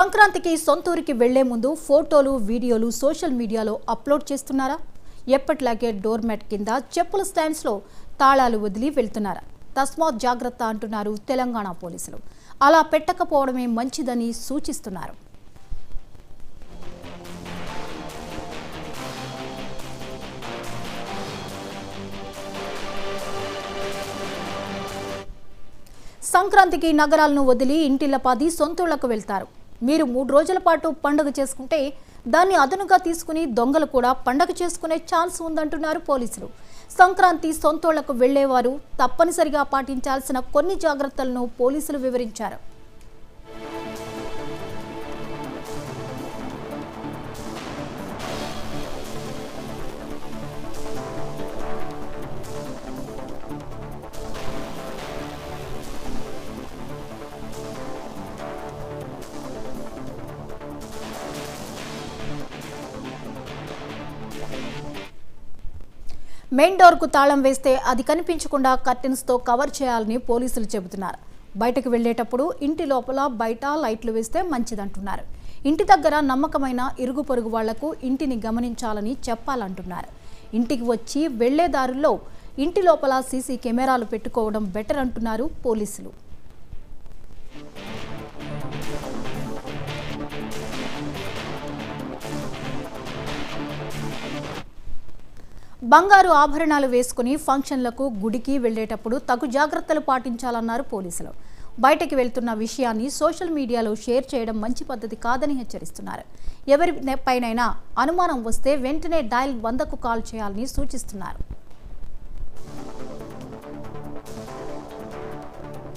సంక్రాంతికి సొంతూరికి వెళ్లే ముందు ఫోటోలు వీడియోలు సోషల్ మీడియాలో అప్లోడ్ చేస్తున్నారా? ఎప్పటిలాగే డోర్ మ్యాట్ కింద చెప్పుల స్టాండ్స్లో తాళాలు వదిలి వెళ్తున్నారా? తస్మాత్ జాగ్రత్త అంటున్నారు తెలంగాణ పోలీసులు. అలా పెట్టకపోవడమే మంచిదని సూచిస్తున్నారు. సంక్రాంతికి నగరాలను వదిలి ఇంటిల్లపాది సొంతూళ్లకు వెళ్తారు. మీరు 3 రోజుల పాటు పండుగ చేసుకుంటే దాన్ని అదనుగా తీసుకుని దొంగలు కూడా పండుగ చేసుకునే ఛాన్స్ ఉందంటున్నారు పోలీసులు. సంక్రాంతి సొంతూళ్లకు వెళ్లేవారు తప్పనిసరిగా పాటించాల్సిన కొన్ని జాగ్రత్తలను పోలీసులు వివరించారు. మెయిన్ డోర్కు తాళం వేస్తే అది కనిపించకుండా కర్టెన్స్తో కవర్ చేయాలని పోలీసులు చెబుతున్నారు. బయటకు వెళ్లేటప్పుడు ఇంటి లోపల బయట లైట్లు వేస్తే మంచిదంటున్నారు. ఇంటి దగ్గర నమ్మకమైన ఇరుగు పొరుగు వాళ్లకు ఇంటిని గమనించాలని చెప్పాలంటున్నారు. ఇంటికి వచ్చి వెళ్లే దారుల్లో ఇంటి లోపల సీసీ కెమెరాలు పెట్టుకోవడం బెటర్ అంటున్నారు పోలీసులు. బంగారు ఆభరణాలు వేసుకుని ఫంక్షన్లకు గుడికి వెళ్లేటప్పుడు తగు జాగ్రత్తలు పాటించాలన్నారు పోలీసులు. బయటకు వెళ్తున్న విషయాన్ని సోషల్ మీడియాలో షేర్ చేయడం మంచి పద్ధతి కాదని హెచ్చరిస్తున్నారు. ఎవరి పైనైనా అనుమానం వస్తే వెంటనే డయల్ 100కు కాల్ చేయాలని సూచిస్తున్నారు.